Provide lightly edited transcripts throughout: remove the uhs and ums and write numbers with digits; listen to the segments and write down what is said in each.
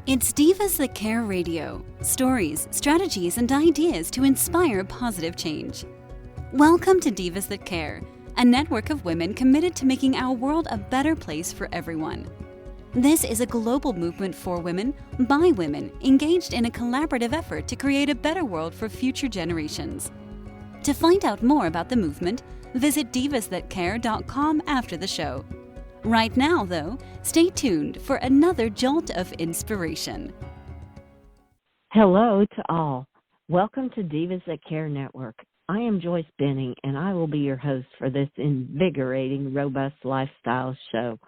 It's Divas That Care Radio. Stories, strategies, and ideas to inspire positive change. Welcome to Divas That Care, a network of women committed to making our world a better place for everyone. This is a global movement for women, by women, engaged in a collaborative effort to create a better world for future generations. To find out more about the movement, visit divasthatcare.com after the show. Right now, though, stay tuned for another jolt of inspiration. Hello to all. Welcome to Divas That Care Network. I am Joyce Benning, and I will be your host for this invigorating, robust lifestyle show.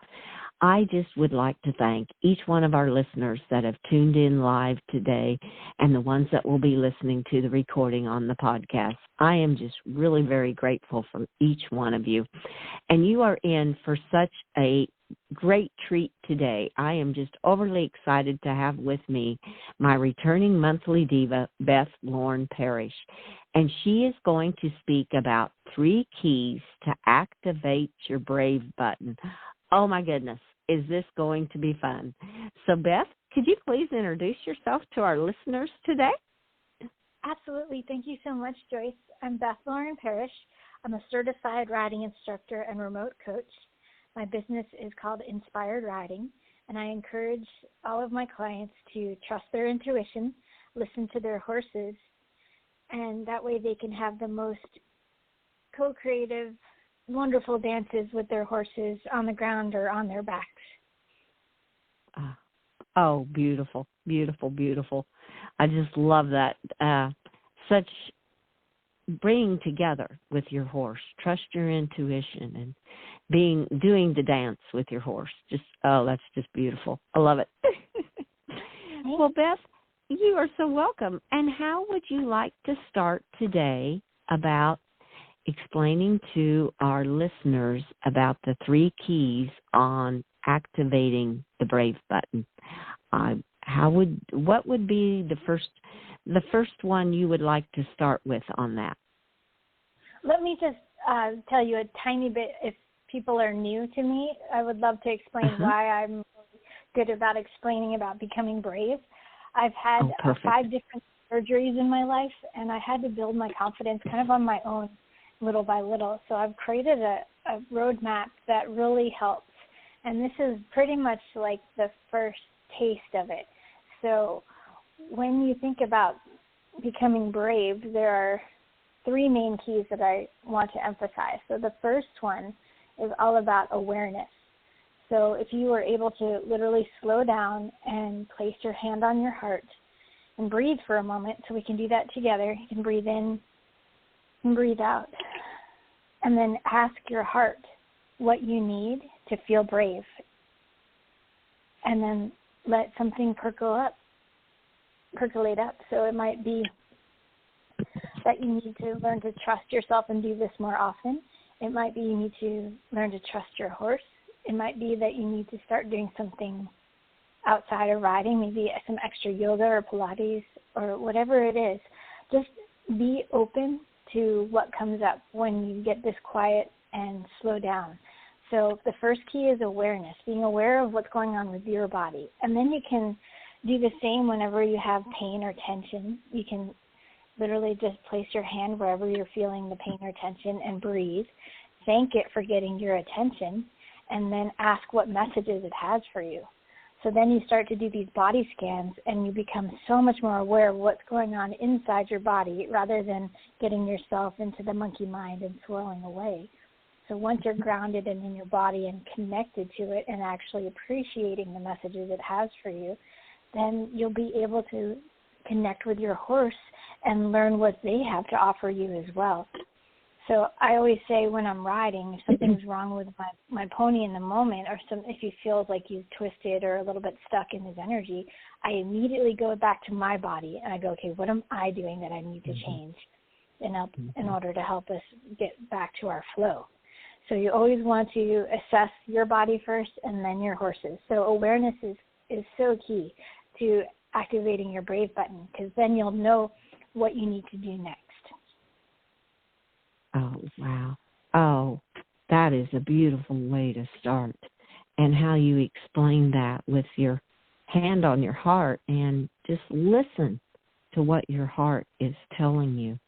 I just would like to thank each one of our listeners that have tuned in live today and the ones that will be listening to the recording on the podcast. I am just really very grateful for each one of you. And you are in for such a great treat today. I am just overly excited to have with me my returning monthly diva, Beth Lauren Parrish. And she is going to speak about 3 keys to activate your brave button. Oh my goodness, is this going to be fun? So Beth, could you please introduce yourself to our listeners today? Absolutely. Thank you so much, Joyce. I'm Beth Lauren Parrish. I'm a certified riding instructor and remote coach. My business is called Inspired Riding, and I encourage all of my clients to trust their intuition, listen to their horses, and that way they can have the most co-creative, wonderful dances with their horses on the ground or on their backs. Oh, beautiful, beautiful, beautiful. I just love that. Such bringing together with your horse, trust your intuition, and doing the dance with your horse. That's just beautiful. I love it. Well, Beth, you are so welcome. And how would you like to start today about explaining to our listeners about the 3 keys on activating the brave button? What would be the first one you would like to start with on that? Let me just tell you a tiny bit. If people are new to me, I would love to explain why I'm good about explaining about becoming brave. I've had 5 different surgeries in my life, and I had to build my confidence kind of on my own, little by little. So I've created a roadmap that really helps. And this is pretty much like the first taste of it. So when you think about becoming brave, there are 3 main keys that I want to emphasize. So the first one is all about awareness. So if you were able to literally slow down and place your hand on your heart and breathe for a moment, so we can do that together. You can breathe in and breathe out. And then ask your heart what you need to feel brave. And then let something percolate up. So it might be that you need to learn to trust yourself and do this more often. It might be you need to learn to trust your horse. It might be that you need to start doing something outside of riding, maybe some extra yoga or Pilates or whatever it is. Just be open to what comes up when you get this quiet and slow down. So the first key is awareness, being aware of what's going on with your body. And then you can do the same whenever you have pain or tension. You can literally just place your hand wherever you're feeling the pain or tension and breathe. Thank it for getting your attention, and then ask what messages it has for you. So then you start to do these body scans, and you become so much more aware of what's going on inside your body rather than getting yourself into the monkey mind and swirling away. So once you're grounded and in your body and connected to it and actually appreciating the messages it has for you, then you'll be able to connect with your horse and learn what they have to offer you as well. So I always say when I'm riding, if something's wrong with my pony in the moment, or if he feels like he's twisted or a little bit stuck in his energy, I immediately go back to my body and I go, okay, what am I doing that I need to change in order to help us get back to our flow? So you always want to assess your body first and then your horse's. So awareness is so key to activating your brave button, because then you'll know what you need to do next. Oh, wow. Oh, that is a beautiful way to start. And how you explain that with your hand on your heart and just listen to what your heart is telling you.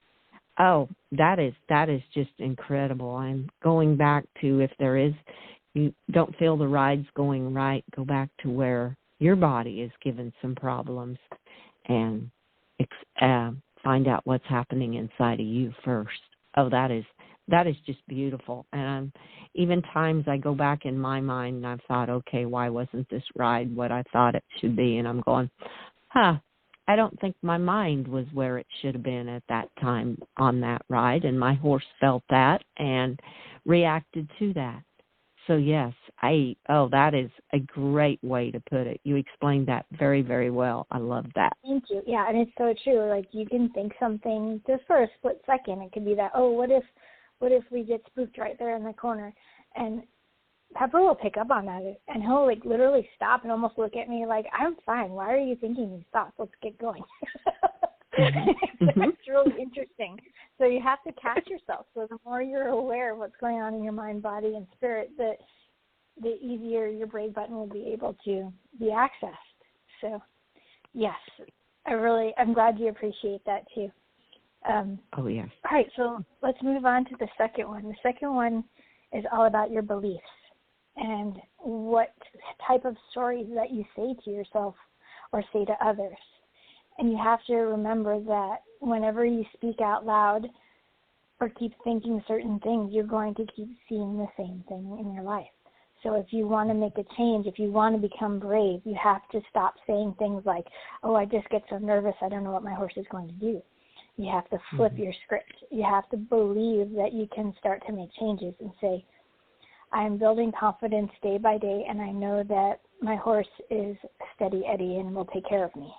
Oh, that is just incredible. I'm going back to, if you don't feel the ride's going right, go back to where your body is given some problems and find out what's happening inside of you first. Oh, that is just beautiful. And even times I go back in my mind and I've thought, okay, why wasn't this ride what I thought it should be? And I'm going, I don't think my mind was where it should have been at that time on that ride. And my horse felt that and reacted to that. So yes, that is a great way to put it. You explained that very, very well. I love that. Thank you. Yeah, and it's so true. Like, you can think something just for a split second. It could be that, what if we get spooked right there in the corner? And Pepper will pick up on that, and he'll like literally stop and almost look at me like, I'm fine. Why are you thinking these thoughts? Let's get going. That's really interesting. So you have to catch yourself. So the more you're aware of what's going on in your mind, body, and spirit, the easier your brave button will be able to be accessed. So, yes, I'm glad you appreciate that too. Oh, yes. All right, so let's move on to the second one. The second one is all about your beliefs and what type of stories that you say to yourself or say to others. And you have to remember that whenever you speak out loud or keep thinking certain things, you're going to keep seeing the same thing in your life. So if you want to make a change, if you want to become brave, you have to stop saying things like, I just get so nervous, I don't know what my horse is going to do. You have to flip your script. You have to believe that you can start to make changes and say, I'm building confidence day by day, and I know that my horse is steady Eddie and will take care of me.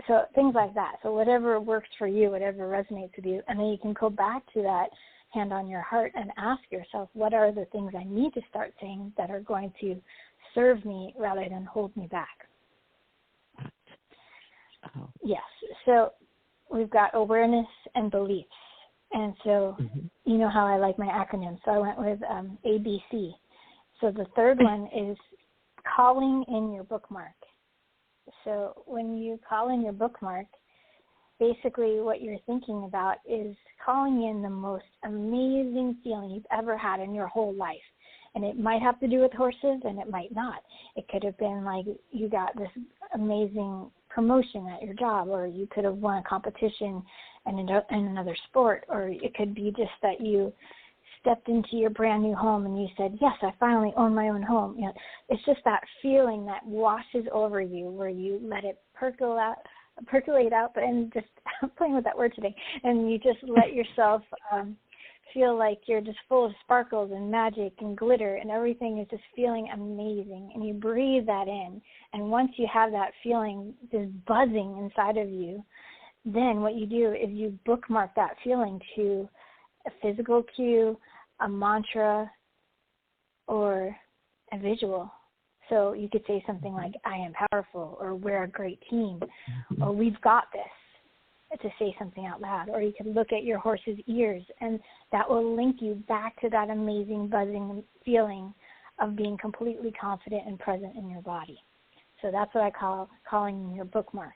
So things like that. So whatever works for you, whatever resonates with you, and then you can go back to that hand on your heart and ask yourself, what are the things I need to start saying that are going to serve me rather than hold me back? Yes. So we've got awareness and beliefs. And so you know how I like my acronyms. So I went with ABC. So the third one is calling in your bookmark. So when you call in your bookmark, basically what you're thinking about is calling in the most amazing feeling you've ever had in your whole life. And it might have to do with horses, and it might not. It could have been like you got this amazing promotion at your job, or you could have won a competition in another sport, or it could be just that you stepped into your brand new home and you said, yes, I finally own my own home. It's just that feeling that washes over you where you let it percolate out, and just I'm playing with that word today, and you just let yourself feel like you're just full of sparkles and magic and glitter, and everything is just feeling amazing, and you breathe that in. And once you have that feeling, this buzzing inside of you, then what you do is you bookmark that feeling to a physical cue, a mantra, or a visual. So you could say something like, I am powerful, or we're a great team, or we've got this, to say something out loud. Or you could look at your horse's ears, and that will link you back to that amazing buzzing feeling of being completely confident and present in your body. So that's what I call calling your bookmark.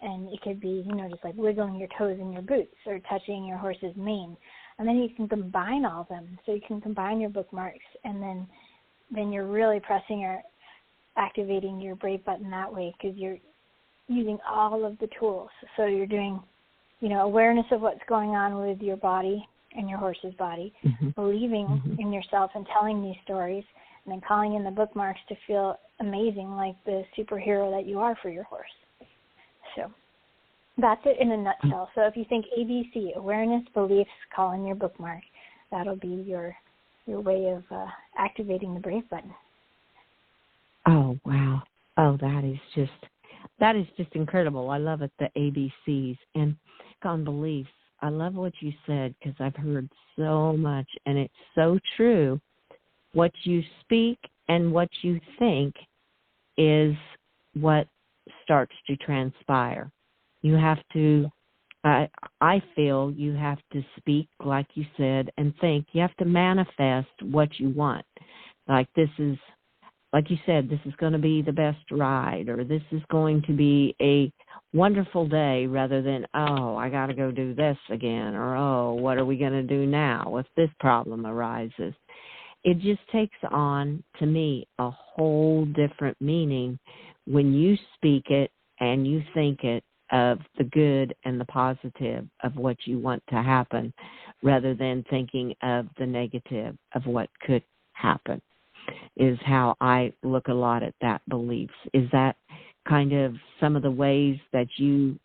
And it could be, just like wiggling your toes in your boots or touching your horse's mane. And then you can combine all of them. So you can combine your bookmarks, and then you're really activating your brave button that way, because you're using all of the tools. So you're doing, awareness of what's going on with your body and your horse's body, believing in yourself and telling these stories, and then calling in the bookmarks to feel amazing, like the superhero that you are for your horse. So that's it in a nutshell. So if you think ABC, awareness, beliefs, call in your bookmark, that'll be your way of activating the brave button. Oh, wow. Oh, that is just incredible. I love it, the ABCs. And on beliefs, I love what you said, because I've heard so much, and it's so true. What you speak and what you think is what starts to transpire. You have to, I feel you have to speak, like you said, and think. You have to manifest what you want. Like, this is like you said, this is going to be the best ride, or this is going to be a wonderful day, rather than, oh, I got to go do this again, or, oh, what are we going to do now if this problem arises? It just takes on, to me, a whole different meaning when you speak it and you think it of the good and the positive of what you want to happen, rather than thinking of the negative of what could happen, is how I look a lot at that beliefs. Is that kind of some of the ways that you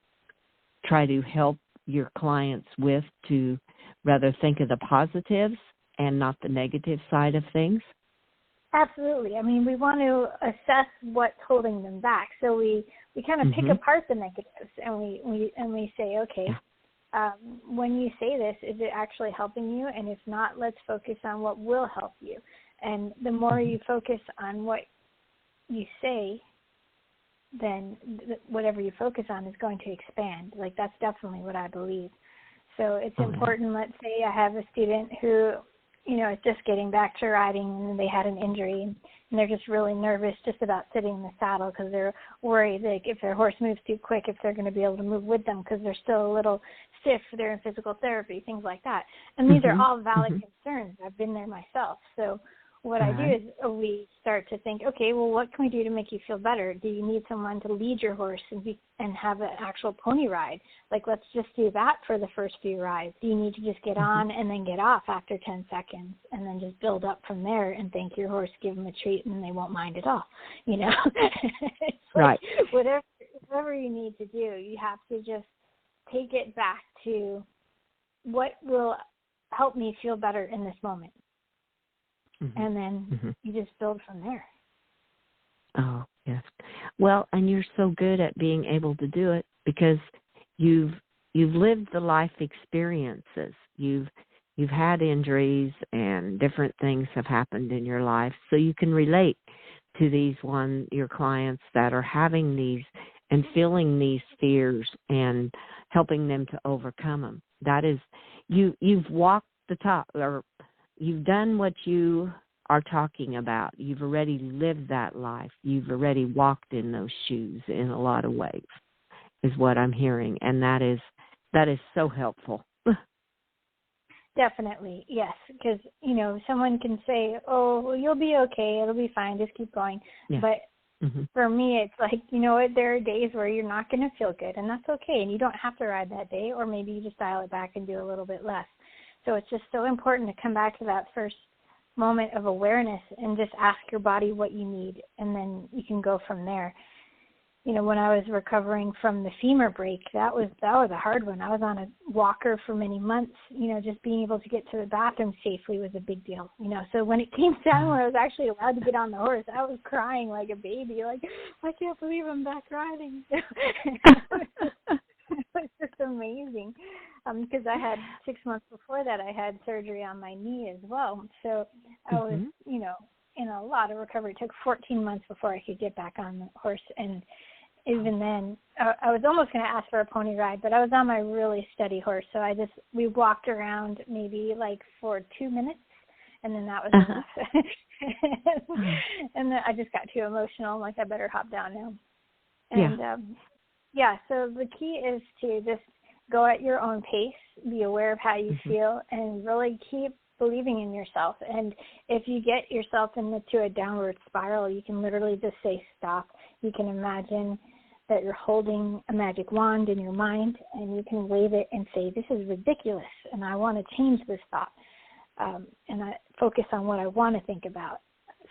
try to help your clients with, to rather think of the positives and not the negative side of things? Absolutely. I mean, we want to assess what's holding them back. So we kind of pick apart the negatives, and we say, okay, when you say this, is it actually helping you? And if not, let's focus on what will help you. And the more you focus on what you say, then whatever you focus on is going to expand. Like, that's definitely what I believe. So it's important. Let's say I have a student who, you know, is just getting back to riding, and they had an injury, and they're just really nervous just about sitting in the saddle because they're worried, like, if their horse moves too quick, if they're going to be able to move with them because they're still a little stiff, they're in physical therapy, things like that. And these are all valid concerns. I've been there myself. So what I do is we start to think, okay, well, what can we do to make you feel better? Do you need someone to lead your horse and have an actual pony ride? Like, let's just do that for the first few rides. Do you need to just get on and then get off after 10 seconds and then just build up from there and thank your horse, give them a treat, and they won't mind at all? You know, it's like, whatever you need to do, you have to just take it back to what will help me feel better in this moment. And then you just build from there. Oh, yes. Well, and you're so good at being able to do it because you've lived the life experiences. You've had injuries and different things have happened in your life, so you can relate to your clients that are having these and feeling these fears and helping them to overcome them. That is, you've walked the talk, or you've done what you are talking about. You've already lived that life. You've already walked in those shoes in a lot of ways, is what I'm hearing. And that is so helpful. Definitely, yes. Because, you know, someone can say, oh, well, you'll be okay. It'll be fine. Just keep going. Yeah. But for me, it's like, you know what, there are days where you're not going to feel good, and that's okay. And you don't have to ride that day, or maybe you just dial it back and do a little bit less. So it's just so important to come back to that first moment of awareness and just ask your body what you need, and then you can go from there. You know, when I was recovering from the femur break, that was a hard one. I was on a walker for many months. You know, just being able to get to the bathroom safely was a big deal. You know, so when it came down where I was actually allowed to get on the horse, I was crying like a baby, like, I can't believe I'm back riding. It was just amazing. Because I had 6 months before that, I had surgery on my knee as well. So I was, you know, in a lot of recovery. It took 14 months before I could get back on the horse. And even then, I was almost going to ask for a pony ride, but I was on my really steady horse. So we walked around maybe like for 2 minutes, and then that was enough. And then I just got too emotional. I'm like, I better hop down now. And so the key is to just go at your own pace, be aware of how you feel, and really keep believing in yourself. And if you get yourself into a downward spiral, you can literally just say stop. You can imagine that you're holding a magic wand in your mind, and you can wave it and say, this is ridiculous, and I want to change this thought. And I focus on what I want to think about.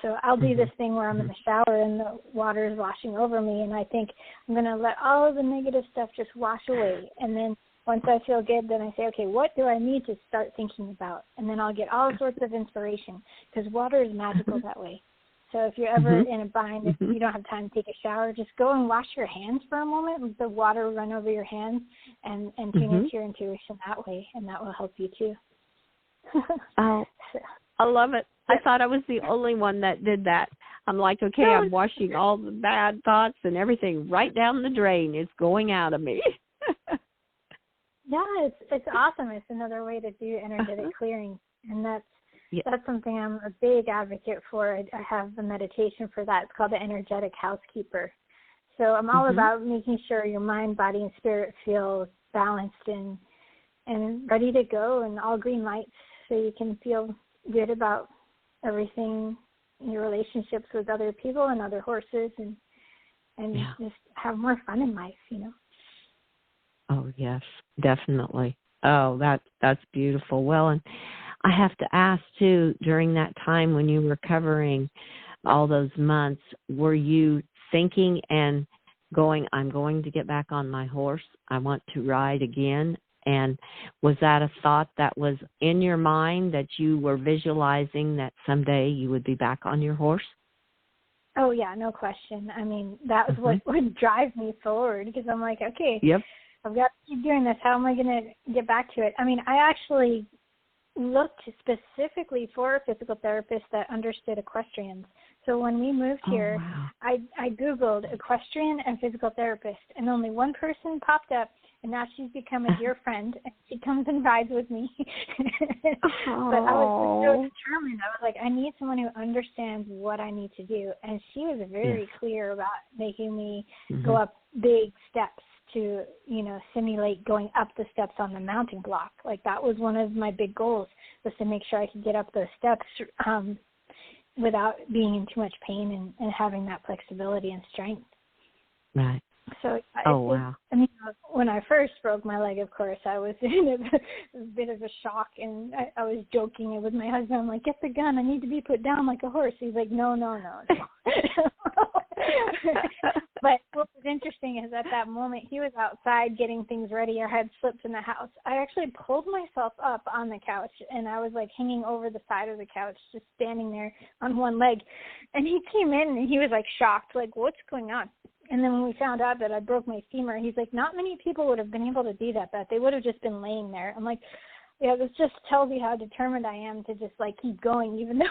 So I'll do this thing where I'm in the shower and the water is washing over me, and I think I'm going to let all of the negative stuff just wash away. And then once I feel good, then I say, okay, what do I need to start thinking about? And then I'll get all sorts of inspiration, because water is magical that way. So if you're ever in a bind, if you don't have time to take a shower, just go and wash your hands for a moment, let the water run over your hands, and tune into your intuition that way, and that will help you too. Oh, I love it. I thought I was the only one that did that. I'm like, okay, I'm washing all the bad thoughts and everything right down the drain. It's going out of me. Yeah, it's awesome. It's another way to do energetic clearing, and that's That's something I'm a big advocate for. I have the meditation for that. It's called the energetic housekeeper. So I'm all about making sure your mind, body, and spirit feel balanced and ready to go, and all green lights, so you can feel good about everything, your relationships with other people and other horses, and just have more fun in life, you know. Oh, yes, definitely. Oh, that's beautiful. Well, and I have to ask, too, during that time when you were covering all those months, were you thinking and going, I'm going to get back on my horse, I want to ride again? And was that a thought that was in your mind, that you were visualizing that someday you would be back on your horse? Oh, yeah, no question. I mean, that was what would drive me forward, because I'm like, okay, I've got to keep doing this. How am I going to get back to it? I mean, I actually looked specifically for a physical therapist that understood equestrians. So when we moved here, I Googled equestrian and physical therapist, and only one person popped up, and now she's become a dear friend, and she comes and rides with me. But I was so determined. I was like, I need someone who understands what I need to do. And she was very clear about making me go up big steps to, you know, simulate going up the steps on the mounting block. Like, that was one of my big goals, was to make sure I could get up those steps without being in too much pain and having that flexibility and strength. Right. So, wow. I mean, when I first broke my leg, of course, I was in a bit of a shock, and I was joking with my husband. I'm like, get the gun. I need to be put down like a horse. He's like, no. But what was interesting is at that moment, he was outside getting things ready. I had slipped in the house. I actually pulled myself up on the couch, and I was like hanging over the side of the couch, just standing there on one leg. And he came in, and he was like shocked, like, what's going on? And then when we found out that I broke my femur, he's like, not many people would have been able to do that, Beth. They would have just been laying there. I'm like, yeah, this just tells you how determined I am to just, like, keep going, even though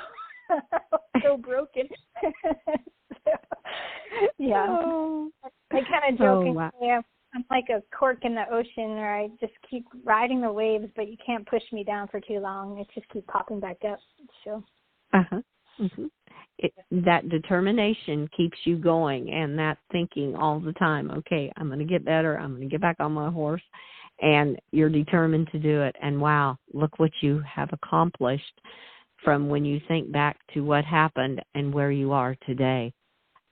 I'm so broken. Yeah. Oh. I kind of joke and say I'm like a cork in the ocean, or I just keep riding the waves, but you can't push me down for too long. It just keep popping back up. So. That determination keeps you going, and that thinking all the time, okay, I'm going to get better, I'm going to get back on my horse, and you're determined to do it. And wow, look what you have accomplished from when you think back to what happened and where you are today.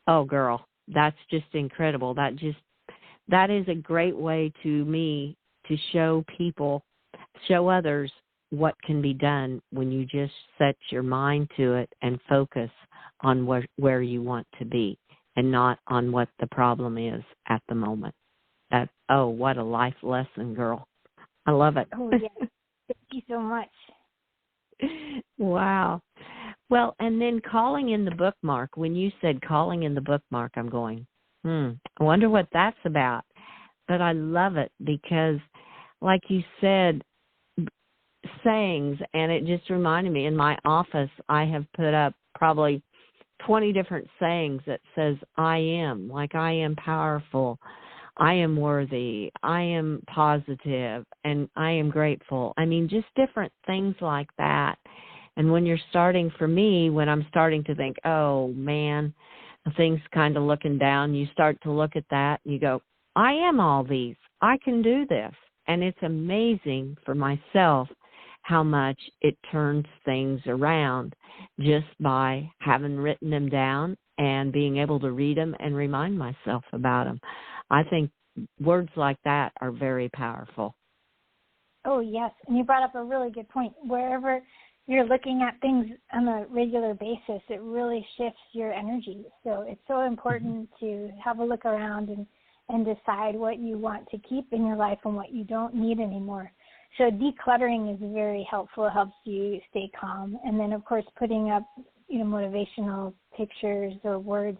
Oh, girl, that's just incredible. That is a great way to me to show others what can be done when you just set your mind to it and focus on where you want to be and not on what the problem is at the moment. What a life lesson, girl. I love it. Oh, yeah. Thank you so much. Wow. Well, and then calling in the bookmark. When you said calling in the bookmark, I'm going, I wonder what that's about. But I love it because, like you said, sayings, and it just reminded me, in my office, I have put up probably 20 different sayings that says I am, like I am powerful, I am worthy, I am positive, and I am grateful. I mean, just different things like that. And when you're starting, for me, when I'm starting to think, oh, man, things kind of looking down, you start to look at that and you go, I am all these. I can do this. And it's amazing for myself how much it turns things around just by having written them down and being able to read them and remind myself about them. I think words like that are very powerful. Oh, yes. And you brought up a really good point. Wherever you're looking at things on a regular basis, it really shifts your energy. So it's so important to have a look around and decide what you want to keep in your life and what you don't need anymore. So decluttering is very helpful. It helps you stay calm. And then, of course, putting up, motivational pictures or words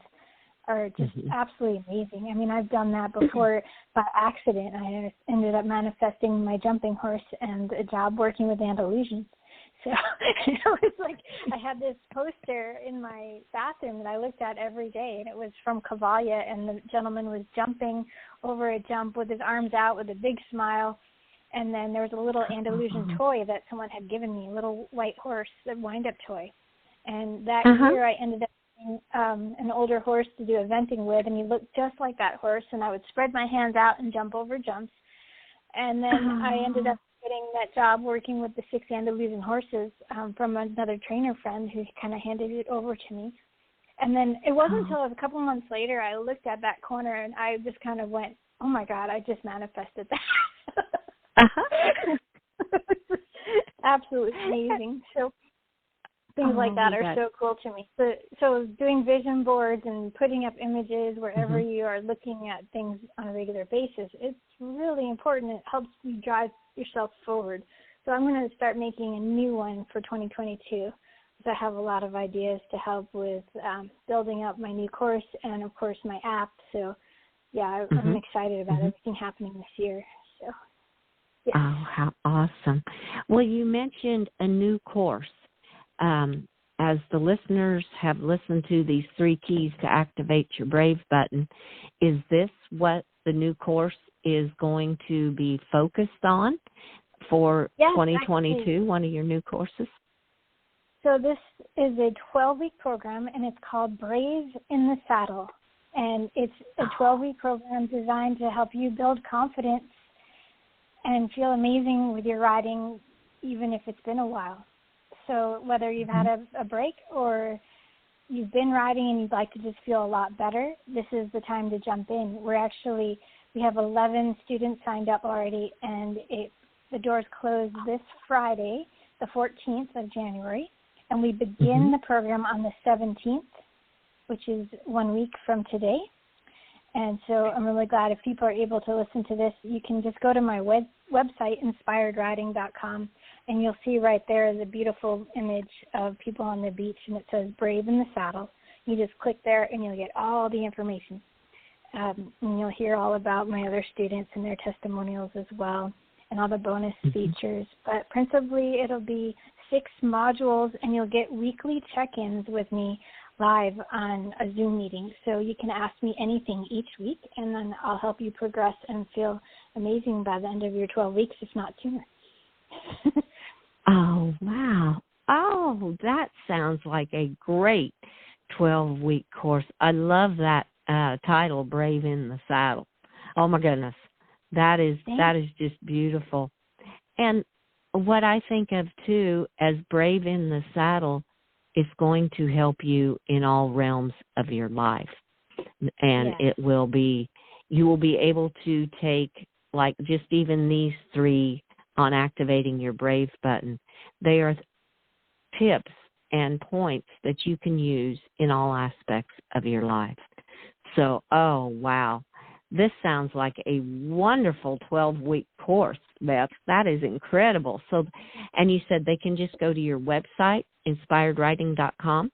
are just absolutely amazing. I mean, I've done that before by accident. I ended up manifesting my jumping horse and a job working with Andalusians. So it was like I had this poster in my bathroom that I looked at every day, and it was from Cavalia, and the gentleman was jumping over a jump with his arms out with a big smile. And then there was a little Andalusian toy that someone had given me, a little white horse, a wind-up toy. And that year I ended up getting an older horse to do eventing with, and he looked just like that horse. And I would spread my hands out and jump over jumps. And then I ended up getting that job working with the 6 Andalusian horses from another trainer friend who kind of handed it over to me. And then it wasn't until a couple months later I looked at that corner and I just kind of went, oh, my God, I just manifested that. Absolutely amazing. So things like that are so cool to me. So doing vision boards and putting up images wherever you are looking at things on a regular basis, it's really important. It helps you drive yourself forward. So I'm going to start making a new one for 2022. I have a lot of ideas to help with building up my new course and, of course, my app. So, yeah, I'm excited about everything happening this year. So, yeah. Oh, how awesome. Well, you mentioned a new course. As the listeners have listened to these 3 keys to activate your Brave button, is this what the new course is going to be focused on for 2022, actually, one of your new courses? So this is a 12-week program, and it's called Brave in the Saddle. And it's a 12-week program designed to help you build confidence and feel amazing with your riding, even if it's been a while. So whether you've had a break or you've been riding and you'd like to just feel a lot better, this is the time to jump in. We have 11 students signed up already, and the doors close this Friday, the 14th of January. And we begin the program on the 17th, which is 1 week from today. And so I'm really glad if people are able to listen to this. You can just go to my website, inspiredriding.com, and you'll see right there the beautiful image of people on the beach, and it says Brave in the Saddle. You just click there, and you'll get all the information. And you'll hear all about my other students and their testimonials as well, and all the bonus features. But principally, it'll be 6 modules, and you'll get weekly check-ins with me live on a Zoom meeting. So you can ask me anything each week, and then I'll help you progress and feel amazing by the end of your 12 weeks, if not sooner. Oh, wow. Oh, that sounds like a great 12-week course. I love that title, Brave in the Saddle. Oh, my goodness. That is just beautiful. And what I think of, too, as Brave in the Saddle is going to help you in all realms of your life. And you will be able to take, like, just even these 3 on activating your Brave button. They are tips and points that you can use in all aspects of your life. So, oh, wow. This sounds like a wonderful 12-week course, Beth. That is incredible. So, and you said they can just go to your website, inspiredriding.com?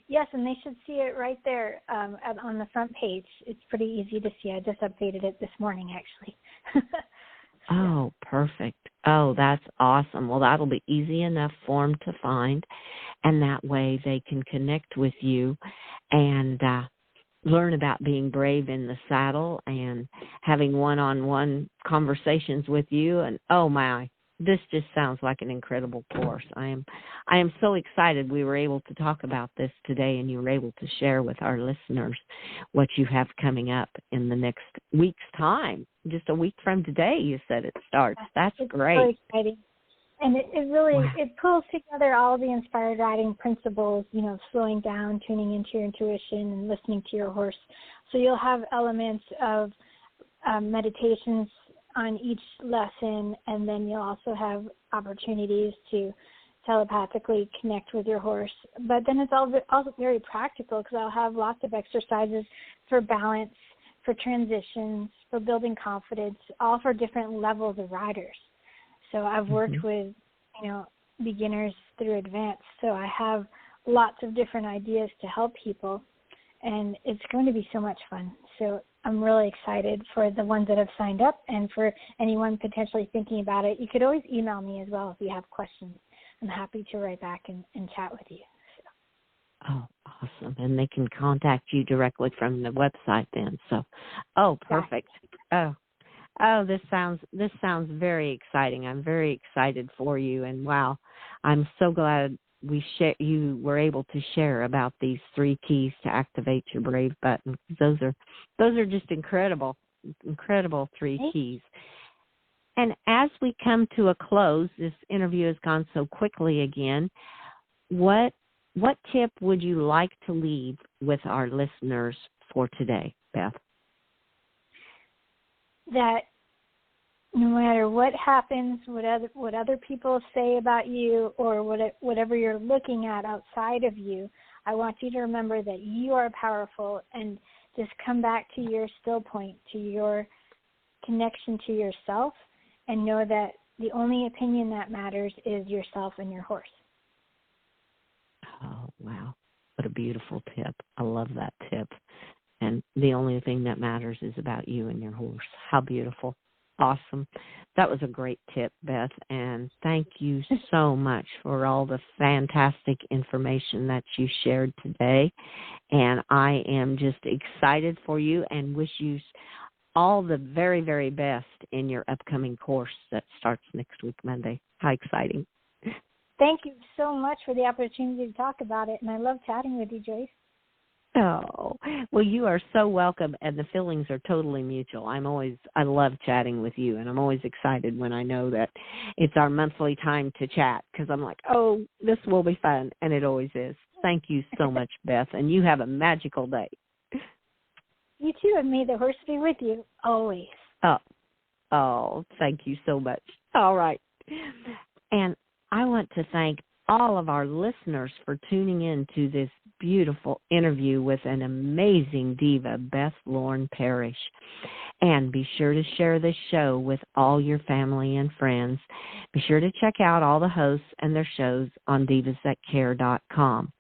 Yes, and they should see it right there on the front page. It's pretty easy to see. I just updated it this morning, actually. Oh, perfect. Oh, that's awesome. Well, that'll be easy enough for them to find, and that way they can connect with you and learn about being brave in the saddle and having one-on-one conversations with you. And oh my, this just sounds like an incredible course. I am so excited we were able to talk about this today, and you were able to share with our listeners what you have coming up in the next week's time. Just a week from today, you said it starts. That's great. Really exciting. And it really, it pulls together all the inspired riding principles, you know, slowing down, tuning into your intuition, and listening to your horse. So you'll have elements of meditations on each lesson, and then you'll also have opportunities to telepathically connect with your horse. But then it's also very practical, because I'll have lots of exercises for balance, for transitions, for building confidence, all for different levels of riders. So I've worked with, you know, beginners through advanced. So I have lots of different ideas to help people, and it's going to be so much fun. So I'm really excited for the ones that have signed up, and for anyone potentially thinking about it. You could always email me as well if you have questions. I'm happy to write back and chat with you. So. Oh, awesome. And they can contact you directly from the website then. So, oh, perfect. Oh, Oh, this sounds very exciting. I'm very excited for you, and wow, I'm so glad you were able to share about these 3 keys to activate your brave button. Those are just incredible 3 keys. And as we come to a close, this interview has gone so quickly again. What tip would you like to leave with our listeners for today, Beth? That no matter what happens, what other people say about you, or whatever you're looking at outside of you, I want you to remember that you are powerful, and just come back to your still point, to your connection to yourself, and know that the only opinion that matters is yourself and your horse. Oh, wow. What a beautiful tip. I love that tip. And the only thing that matters is about you and your horse. How beautiful. Awesome. That was a great tip, Beth, and thank you so much for all the fantastic information that you shared today. And I am just excited for you and wish you all the very, very best in your upcoming course that starts next week, Monday. How exciting. Thank you so much for the opportunity to talk about it, and I love chatting with you, Joyce. Oh, well, you are so welcome, and the feelings are totally mutual. I love chatting with you, and I'm always excited when I know that it's our monthly time to chat, because I'm like, oh, this will be fun, and it always is. Thank you so much, Beth, and you have a magical day. You too, and may the horse be with you, always. Oh, thank you so much. All right. And I want to thank all of our listeners for tuning in to this beautiful interview with an amazing diva, Beth Lauren Parrish. And be sure to share this show with all your family and friends. Be sure to check out all the hosts and their shows on divasthatcare.com.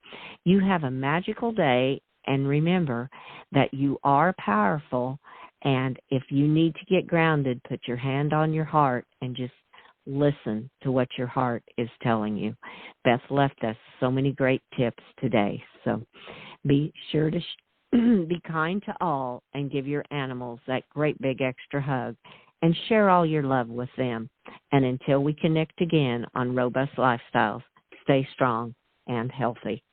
You have a magical day, and remember that you are powerful, and if you need to get grounded, put your hand on your heart and just listen to what your heart is telling you. Beth left us so many great tips today. So be sure to be kind to all and give your animals that great big extra hug and share all your love with them. And until we connect again on Robust Lifestyles, stay strong and healthy.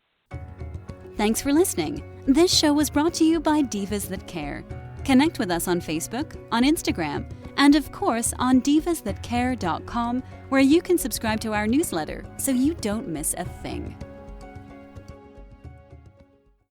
Thanks for listening. This show was brought to you by Divas That Care. Connect with us on Facebook, on Instagram, and of course on divasthatcare.com, where you can subscribe to our newsletter so you don't miss a thing.